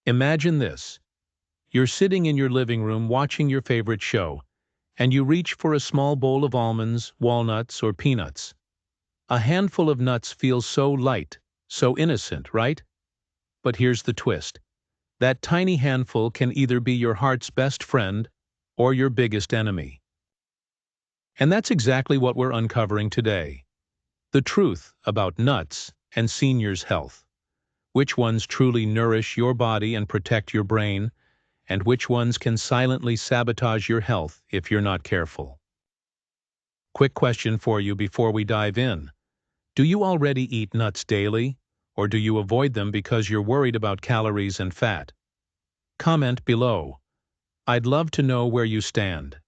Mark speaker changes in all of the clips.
Speaker 1: Imagine this. You're sitting in your living room watching your favorite show, and you reach for a small bowl of almonds, walnuts, or peanuts. A handful of nuts feels so light, so innocent, right? But here's the twist. That tiny handful can either be your heart's best friend or your biggest enemy. And that's exactly what we're uncovering today. The truth about nuts and seniors' health. Which ones truly nourish your body and protect your brain, and which ones can silently sabotage your health if you're not careful. Quick question for you before we dive in. Do you already eat nuts daily, or do you avoid them because you're worried about calories and fat? Comment below. I'd love to know where you stand.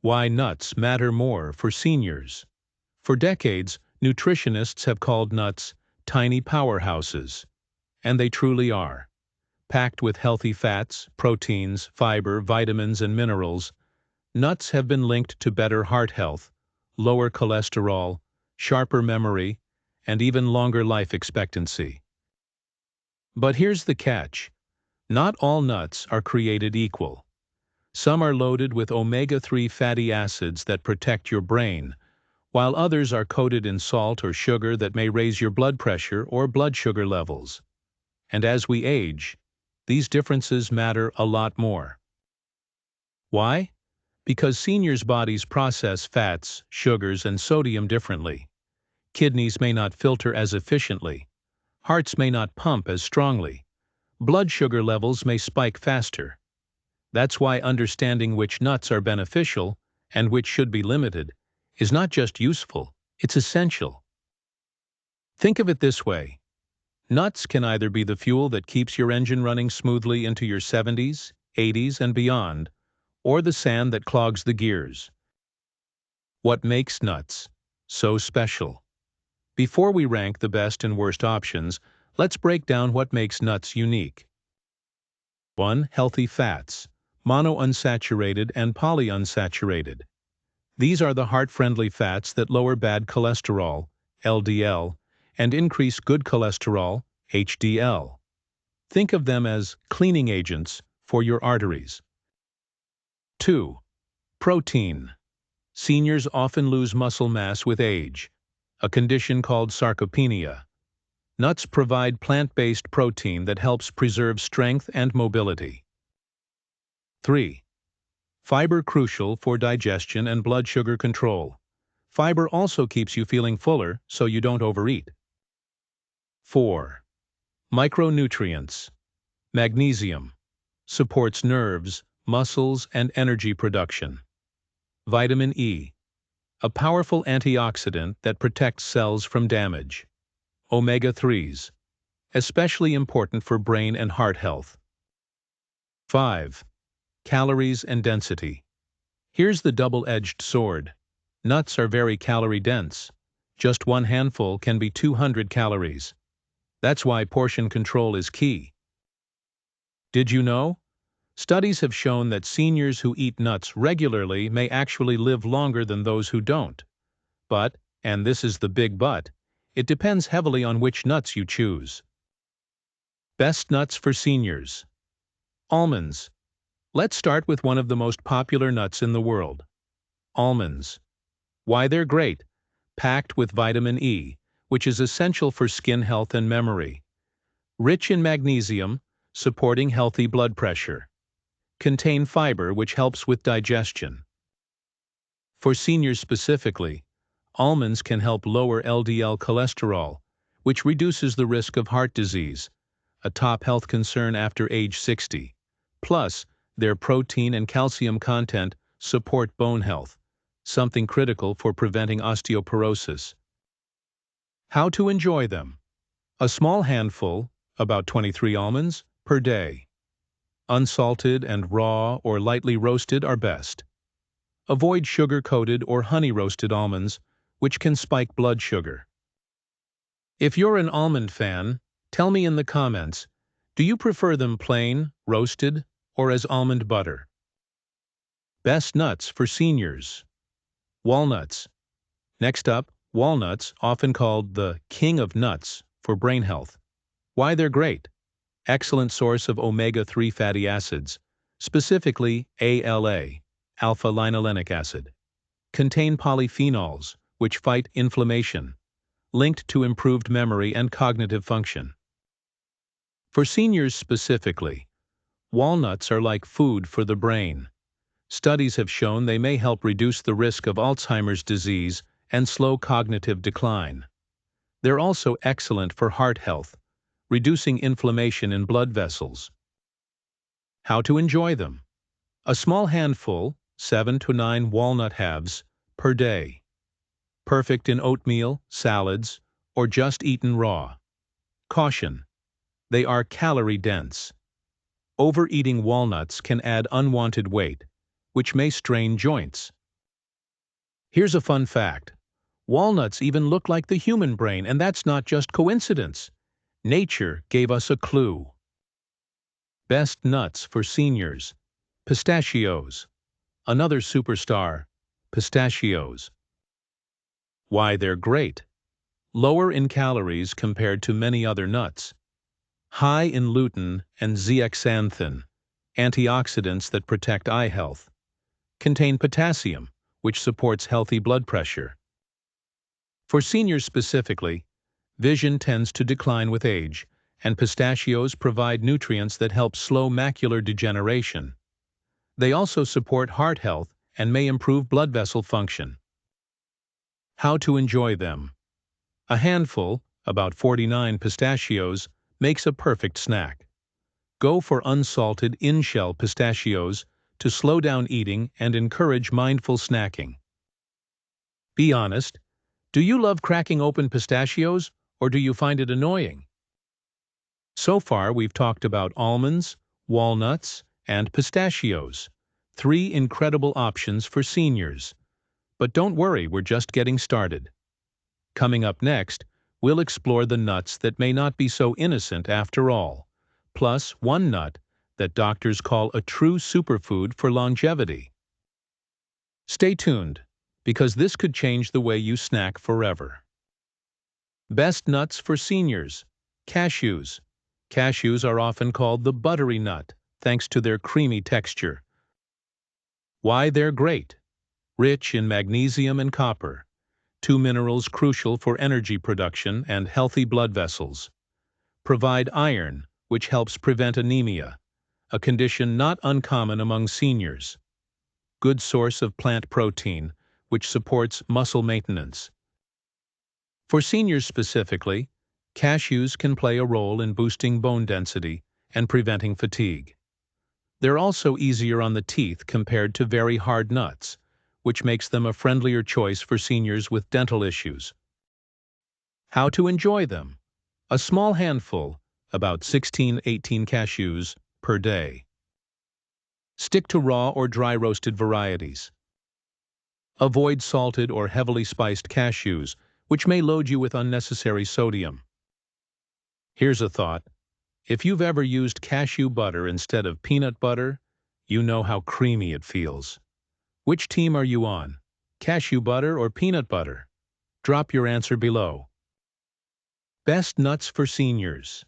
Speaker 1: Why nuts matter more for seniors. For decades, nutritionists have called nuts tiny powerhouses, and they truly are. Packed with healthy fats, proteins, fiber, vitamins, and minerals, nuts have been linked to better heart health, lower cholesterol, sharper memory, and even longer life expectancy. But here's the catch. Not all nuts are created equal. Some are loaded with omega-3 fatty acids that protect your brain, while others are coated in salt or sugar that may raise your blood pressure or blood sugar levels. And as we age, these differences matter a lot more. Why? Because seniors' bodies process fats, sugars, and sodium differently. Kidneys may not filter as efficiently. Hearts may not pump as strongly. Blood sugar levels may spike faster. That's why understanding which nuts are beneficial and which should be limited is not just useful, it's essential. Think of it this way. Nuts can either be the fuel that keeps your engine running smoothly into your 70s, 80s, and beyond, or the sand that clogs the gears. What makes nuts so special? Before we rank the best and worst options, let's break down what makes nuts unique. 1. Healthy fats, monounsaturated and polyunsaturated. These are the heart-friendly fats that lower bad cholesterol, LDL, and increase good cholesterol, HDL. Think of them as cleaning agents for your arteries. 2. Protein. Seniors often lose muscle mass with age, a condition called sarcopenia. Nuts provide plant-based protein that helps preserve strength and mobility. 3. Fiber crucial for digestion and blood sugar control. Fiber also keeps you feeling fuller so you don't overeat. 4. Micronutrients. Magnesium. Supports nerves, muscles, and energy production. Vitamin E. A powerful antioxidant that protects cells from damage. Omega-3s. Especially important for brain and heart health. 5. Calories and density. Here's the double-edged sword. Nuts are very calorie-dense. Just one handful can be 200 calories. That's why portion control is key. Did you know? Studies have shown that seniors who eat nuts regularly may actually live longer than those who don't. But, and this is the big but, it depends heavily on which nuts you choose. Best nuts for seniors. Almonds. Let's start with one of the most popular nuts in the world. Almonds. Why they're great. Packed with vitamin E, which is essential for skin health and memory. Rich in magnesium, supporting healthy blood pressure. Contain fiber, which helps with digestion. For seniors specifically, almonds can help lower LDL cholesterol, which reduces the risk of heart disease, a top health concern after age 60. Plus, their protein and calcium content support bone health, something critical for preventing osteoporosis. How to enjoy them? A small handful, about 23 almonds, per day. Unsalted and raw or lightly roasted are best. Avoid sugar-coated or honey-roasted almonds, which can spike blood sugar. If you're an almond fan, tell me in the comments, do you prefer them plain, roasted, or as almond butter? Best nuts for seniors. Walnuts. Next up, walnuts, often called the king of nuts for brain health. Why they're great. Excellent source of omega-3 fatty acids, specifically ALA, alpha-linolenic acid. Contain polyphenols, which fight inflammation, linked to improved memory and cognitive function. For seniors specifically, walnuts are like food for the brain. Studies have shown they may help reduce the risk of Alzheimer's disease and slow cognitive decline. They're also excellent for heart health, reducing inflammation in blood vessels. How to enjoy them? A small handful, 7 to 9 walnut halves, per day. Perfect in oatmeal, salads, or just eaten raw. Caution: they are calorie-dense. Overeating walnuts can add unwanted weight, which may strain joints. Here's a fun fact. Walnuts even look like the human brain, and that's not just coincidence. Nature gave us a clue. Best nuts for seniors. Pistachios. Another superstar, pistachios. Why they're great. Lower in calories compared to many other nuts. High in lutein and zeaxanthin, antioxidants that protect eye health. Contain potassium, which supports healthy blood pressure. For seniors specifically, vision tends to decline with age, and pistachios provide nutrients that help slow macular degeneration. They also support heart health and may improve blood vessel function. How to enjoy them? A handful, about 49 pistachios, makes a perfect snack. Go for unsalted in-shell pistachios to slow down eating and encourage mindful snacking. Be honest, do you love cracking open pistachios, or do you find it annoying? So far, we've talked about almonds, walnuts, and pistachios, 3 incredible options for seniors. But don't worry, we're just getting started. Coming up next, we'll explore the nuts that may not be so innocent after all, plus one nut that doctors call a true superfood for longevity. Stay tuned, because this could change the way you snack forever. Best nuts for seniors. Cashews. Cashews are often called the buttery nut, thanks to their creamy texture. Why they're great. Rich in magnesium and copper, 2 minerals crucial for energy production and healthy blood vessels. Provide iron, which helps prevent anemia, a condition not uncommon among seniors. Good source of plant protein, which supports muscle maintenance. For seniors specifically, cashews can play a role in boosting bone density and preventing fatigue. They're also easier on the teeth compared to very hard nuts, which makes them a friendlier choice for seniors with dental issues. How to enjoy them? A small handful, about 16-18 cashews, per day. Stick to raw or dry roasted varieties. Avoid salted or heavily spiced cashews, which may load you with unnecessary sodium. Here's a thought. If you've ever used cashew butter instead of peanut butter, you know how creamy it feels. Which team are you on? Cashew butter or peanut butter? Drop your answer below. Best nuts for seniors.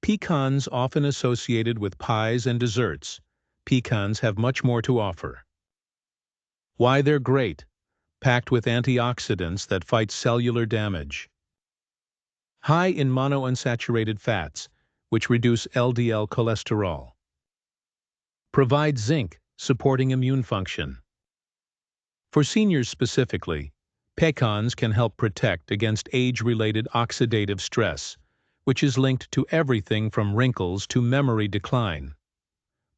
Speaker 1: Pecans often associated with pies and desserts. Pecans have much more to offer. Why they're great. Packed with antioxidants that fight cellular damage. High in monounsaturated fats, which reduce LDL cholesterol. Provide zinc, supporting immune function. For seniors specifically, pecans can help protect against age-related oxidative stress, which is linked to everything from wrinkles to memory decline.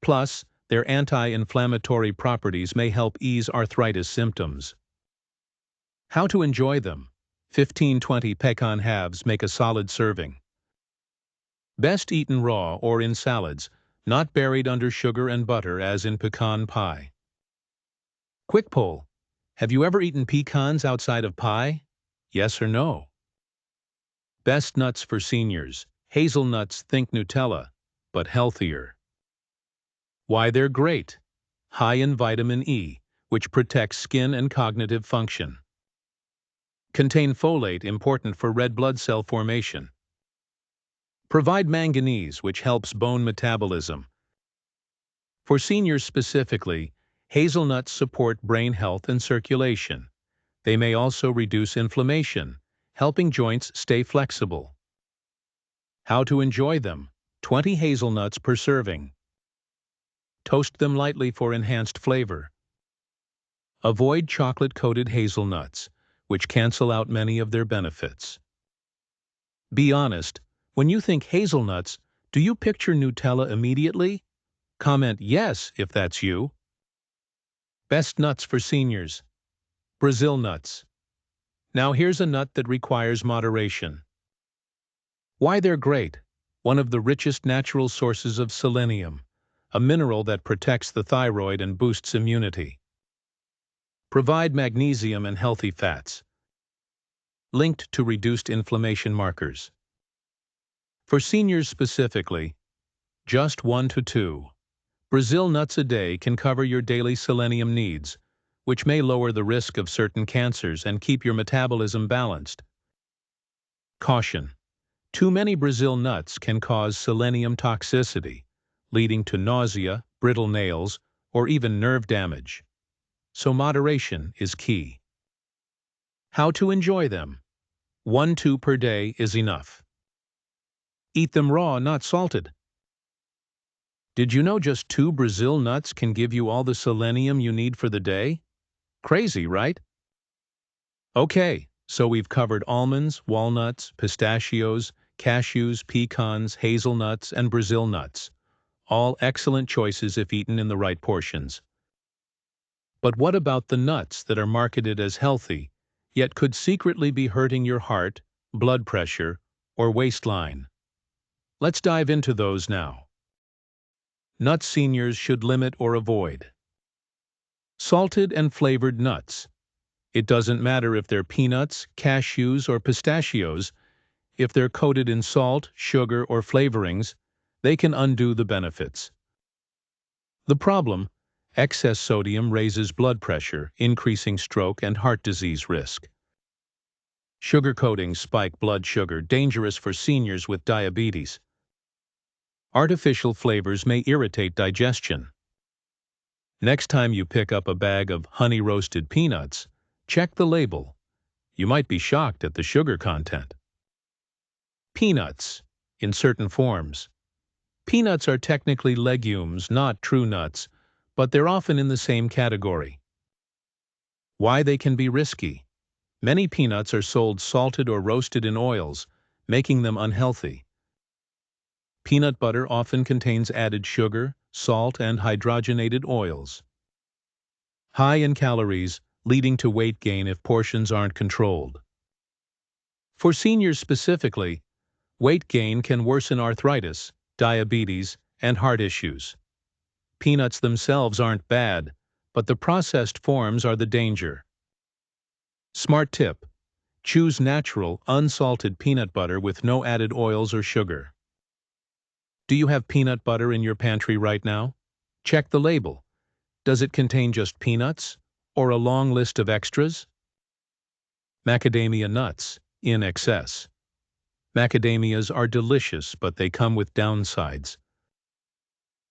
Speaker 1: Plus, their anti-inflammatory properties may help ease arthritis symptoms. How to enjoy them? 15-20 pecan halves make a solid serving. Best eaten raw or in salads, not buried under sugar and butter as in pecan pie. Quick poll. Have you ever eaten pecans outside of pie? Yes or no? Best nuts for seniors. Hazelnuts, think Nutella, but healthier. Why they're great. High in vitamin E, which protects skin and cognitive function. Contain folate, important for red blood cell formation. Provide manganese, which helps bone metabolism. For seniors specifically, hazelnuts support brain health and circulation. They may also reduce inflammation, helping joints stay flexible. How to enjoy them: 20 hazelnuts per serving. Toast them lightly for enhanced flavor. Avoid chocolate-coated hazelnuts, which cancel out many of their benefits. Be honest, when you think hazelnuts, do you picture Nutella immediately? Comment yes if that's you. Best nuts for seniors: Brazil nuts. Now here's a nut that requires moderation. Why they're great: one of the richest natural sources of selenium, a mineral that protects the thyroid and boosts immunity. Provide magnesium and healthy fats, linked to reduced inflammation markers. For seniors specifically, just 1 to 2 Brazil nuts a day can cover your daily selenium needs, which may lower the risk of certain cancers and keep your metabolism balanced. Caution: too many Brazil nuts can cause selenium toxicity, leading to nausea, brittle nails, or even nerve damage. So moderation is key. How to enjoy them: 1–2 per day is enough. Eat them raw, not salted. Did you know just 2 Brazil nuts can give you all the selenium you need for the day? Crazy, right? Okay, so we've covered almonds, walnuts, pistachios, cashews, pecans, hazelnuts, and Brazil nuts. All excellent choices if eaten in the right portions. But what about the nuts that are marketed as healthy, yet could secretly be hurting your heart, blood pressure, or waistline? Let's dive into those now. Nuts seniors should limit or avoid. Salted and flavored nuts. It doesn't matter if they're peanuts, cashews, or pistachios. If they're coated in salt, sugar, or flavorings, they can undo the benefits. The problem: excess sodium raises blood pressure, increasing stroke and heart disease risk. Sugar coatings spike blood sugar, dangerous for seniors with diabetes. Artificial flavors may irritate digestion. Next time you pick up a bag of honey-roasted peanuts, check the label. You might be shocked at the sugar content. Peanuts, in certain forms. Peanuts are technically legumes, not true nuts, but they're often in the same category. Why they can be risky: many peanuts are sold salted or roasted in oils, making them unhealthy. Peanut butter often contains added sugar, salt, and hydrogenated oils. High in calories, leading to weight gain if portions aren't controlled. For seniors specifically, weight gain can worsen arthritis, diabetes, and heart issues. Peanuts themselves aren't bad, but the processed forms are the danger. Smart tip: choose natural, unsalted peanut butter with no added oils or sugar. Do you have peanut butter in your pantry right now? Check the label. Does it contain just peanuts, or a long list of extras? Macadamia nuts, in excess. Macadamias are delicious, but they come with downsides.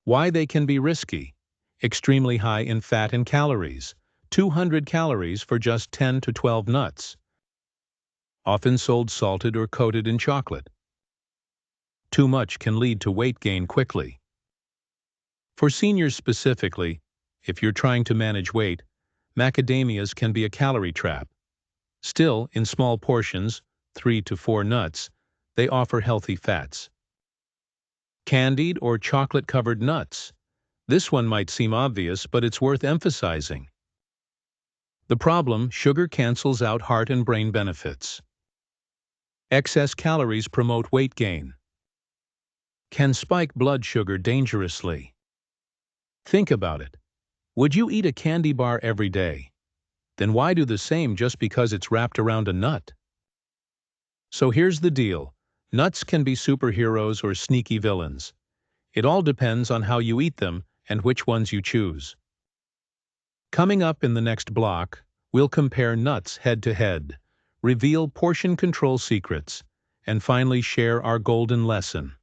Speaker 1: Why they can be risky: extremely high in fat and calories, 200 calories for just 10 to 12 nuts. Often sold salted or coated in chocolate. Too much can lead to weight gain quickly. For seniors specifically, if you're trying to manage weight, macadamias can be a calorie trap. Still, in small portions, 3 to 4 nuts, they offer healthy fats. Candied or chocolate-covered nuts. This one might seem obvious, but it's worth emphasizing. The problem: sugar cancels out heart and brain benefits. Excess calories promote weight gain. Can spike blood sugar dangerously. Think about it. Would you eat a candy bar every day? Then why do the same just because it's wrapped around a nut? So here's the deal: nuts can be superheroes or sneaky villains. It all depends on how you eat them and which ones you choose. Coming up in the next block, we'll compare nuts head to head, reveal portion control secrets, and finally share our golden lesson,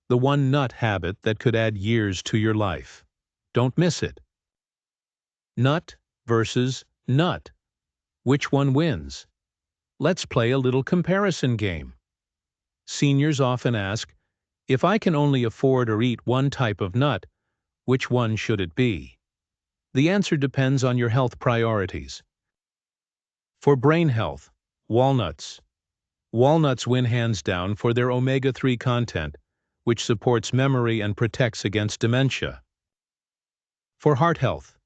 Speaker 1: the one nut habit that could add years to your life. Don't miss it. Nut versus nut. Which one wins? Let's play a little comparison game. Seniors often ask, if I can only afford or eat one type of nut, which one should it be? The answer depends on your health priorities. For brain health, walnuts. Walnuts win hands down for their omega-3 content, which supports memory and protects against dementia. For heart health,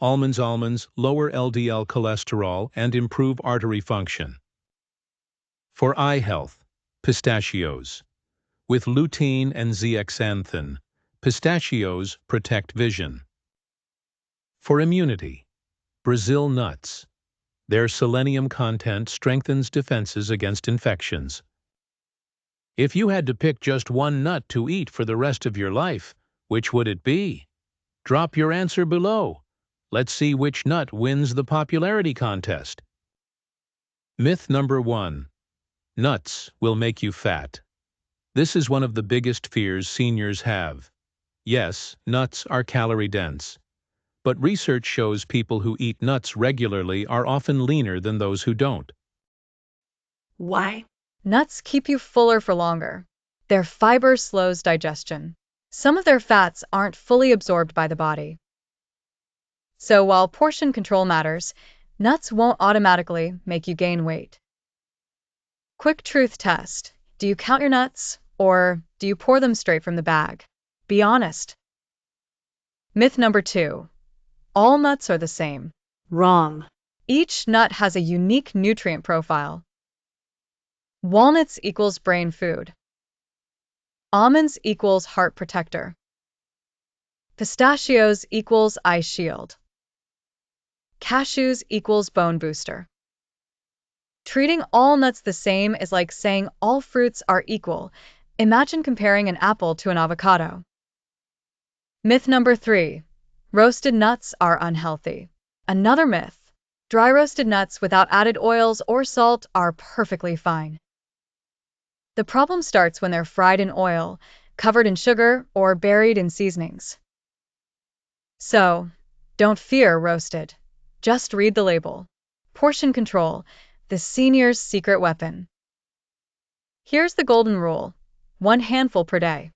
Speaker 1: almonds lower LDL cholesterol and improve artery function. For eye health, pistachios. With lutein and zeaxanthin, pistachios protect vision. For immunity, Brazil nuts. Their selenium content strengthens defenses against infections. If you had to pick just one nut to eat for the rest of your life, which would it be? Drop your answer below. Let's see which nut wins the popularity contest. Myth number 1. Nuts will make you fat. This is one of the biggest fears seniors have. Yes, nuts are calorie-dense. But research shows people who eat nuts regularly are often leaner than those who don't.
Speaker 2: Why?
Speaker 3: Nuts keep you fuller for longer. Their fiber slows digestion. Some of their fats aren't fully absorbed by the body. So while portion control matters, nuts won't automatically make you gain weight. Quick truth test. Do you count your nuts, or do you pour them straight from the bag? Be honest. Myth number 2. All nuts are the same.
Speaker 2: Wrong.
Speaker 3: Each nut has a unique nutrient profile. Walnuts equals brain food. Almonds equals heart protector. Pistachios equals eye shield. Cashews equals bone booster. Treating all nuts the same is like saying all fruits are equal. Imagine comparing an apple to an avocado. Myth number 3. Roasted nuts are unhealthy. Another myth. Dry roasted nuts without added oils or salt are perfectly fine. The problem starts when they're fried in oil, covered in sugar, or buried in seasonings. So, don't fear roasted. Just read the label. Portion control, the senior's secret weapon. Here's the golden rule: 1 handful per day.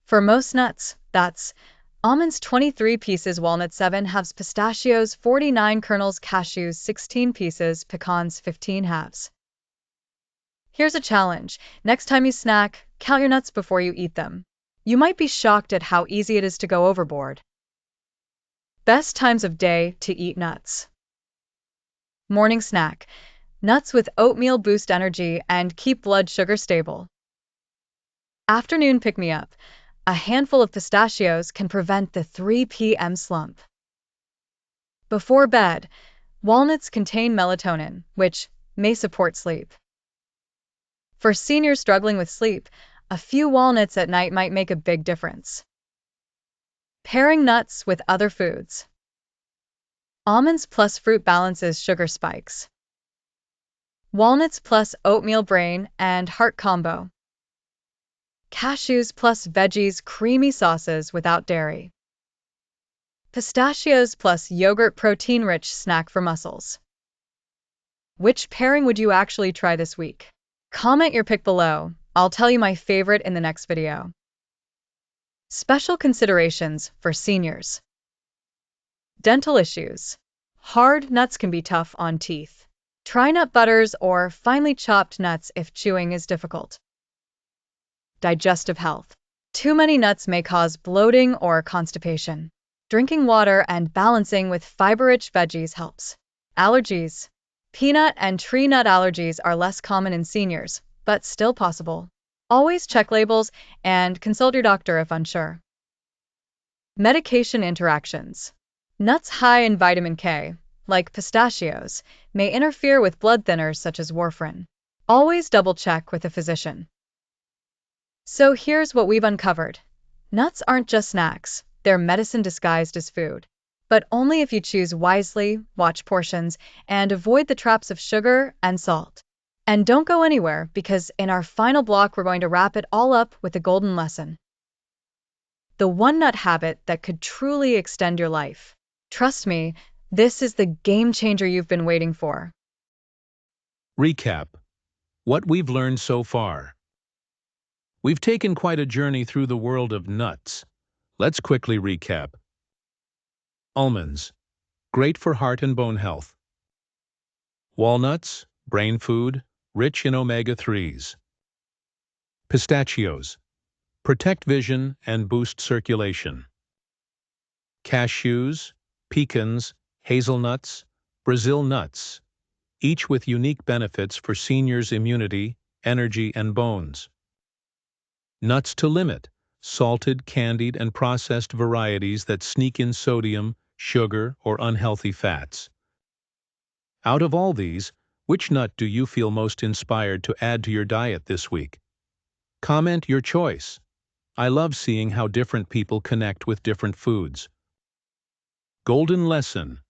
Speaker 3: For most nuts, that's almonds 23 pieces, walnuts 7 halves, pistachios 49 kernels, cashews 16 pieces, pecans 15 halves. Here's a challenge. Next time you snack, count your nuts before you eat them. You might be shocked at how easy it is to go overboard. Best times of day to eat nuts. Morning snack. Nuts with oatmeal boost energy and keep blood sugar stable. Afternoon pick-me-up. A handful of pistachios can prevent the 3 p.m. slump. Before bed, walnuts contain melatonin, which may support sleep. For seniors struggling with sleep, a few walnuts at night might make a big difference. Pairing nuts with other foods. Almonds plus fruit balances sugar spikes. Walnuts plus oatmeal brain and heart combo. Cashews plus veggies creamy sauces without dairy. Pistachios plus yogurt protein-rich snack for muscles. Which pairing would you actually try this week? Comment your pick below. I'll tell you my favorite in the next video. Special considerations for seniors. Dental issues. Hard nuts can be tough on teeth. Try nut butters or finely chopped nuts if chewing is difficult. Digestive health. Too many nuts may cause bloating or constipation. Drinking water and balancing with fiber-rich veggies helps. Allergies. Peanut and tree nut allergies are less common in seniors, but still possible. Always check labels and consult your doctor if unsure. Medication interactions. Nuts high in vitamin K, like pistachios, may interfere with blood thinners such as warfarin. Always double-check with a physician. So here's what we've uncovered. Nuts aren't just snacks, they're medicine disguised as food. But only if you choose wisely, watch portions, and avoid the traps of sugar and salt. And don't go anywhere, because in our final block, we're going to wrap it all up with a golden lesson. The one nut habit that could truly extend your life. Trust me, this is the game changer you've been waiting for.
Speaker 1: Recap. What we've learned so far. We've taken quite a journey through the world of nuts. Let's quickly recap. Almonds. Great for heart and bone health. Walnuts. Brain food, rich in omega-3s. Pistachios. Protect vision and boost circulation. Cashews, pecans, hazelnuts, Brazil nuts, each with unique benefits for seniors' immunity, energy, and bones. Nuts to limit, salted, candied, and processed varieties that sneak in sodium, sugar, or unhealthy fats. Out of all these, which nut do you feel most inspired to add to your diet this week? Comment your choice. I love seeing how different people connect with different foods. Golden lesson: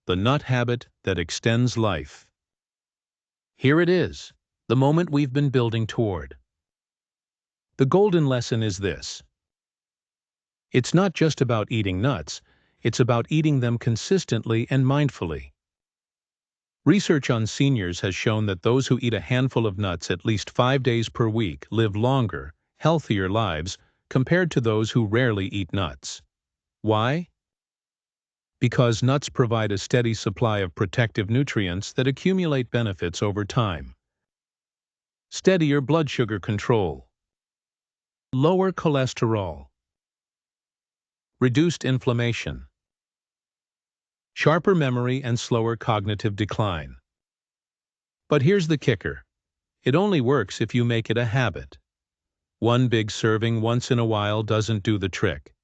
Speaker 1: the nut habit that extends life. Here it is, the moment we've been building toward. The golden lesson is this: it's not just about eating nuts, it's about eating them consistently and mindfully. Research on seniors has shown that those who eat a handful of nuts at least 5 days per week live longer, healthier lives compared to those who rarely eat nuts. Why? Because nuts provide a steady supply of protective nutrients that accumulate benefits over time. Steadier blood sugar control. Lower cholesterol. Reduced inflammation. Sharper memory and slower cognitive decline. But here's the kicker. It only works if you make it a habit. One big serving once in a while doesn't do the trick.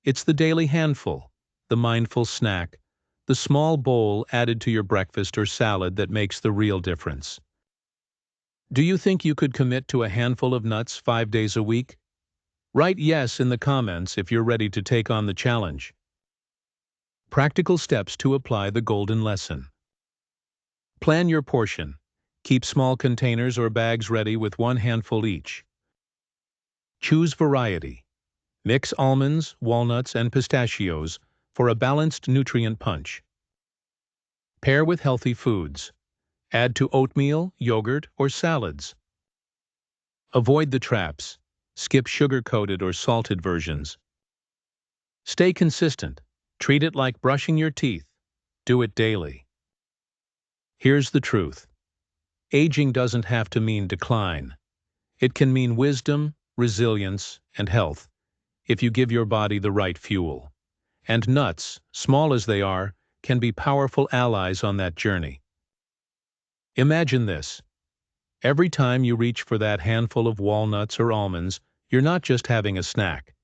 Speaker 1: It's the daily handful, the mindful snack, the small bowl added to your breakfast or salad that makes the real difference. Do you think you could commit to a handful of nuts 5 days a week? Write yes in the comments if you're ready to take on the challenge. Practical steps to apply the golden lesson. Plan your portion. Keep small containers or bags ready with 1 handful each. Choose variety. Mix almonds, walnuts, and pistachios for a balanced nutrient punch. Pair with healthy foods. Add to oatmeal, yogurt, or salads. Avoid the traps. Skip sugar-coated or salted versions. Stay consistent. Treat it like brushing your teeth. Do it daily. Here's the truth. Aging doesn't have to mean decline. It can mean wisdom, resilience, and health, if you give your body the right fuel. And nuts, small as they are, can be powerful allies on that journey. Imagine this. Every time you reach for that handful of walnuts or almonds, you're not just having a snack.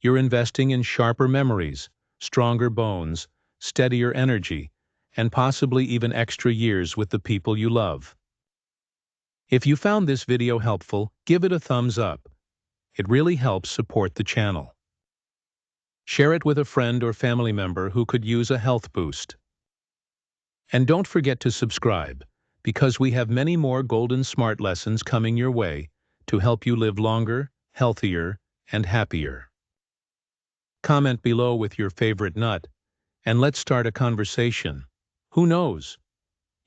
Speaker 1: You're investing in sharper memories, stronger bones, steadier energy, and possibly even extra years with the people you love. If you found this video helpful, give it a thumbs up. It really helps support the channel. Share it with a friend or family member who could use a health boost. And don't forget to subscribe, because we have many more golden smart lessons coming your way to help you live longer, healthier, and happier. Comment below with your favorite nut, and let's start a conversation. Who knows?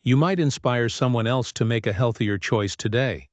Speaker 1: You might inspire someone else to make a healthier choice today.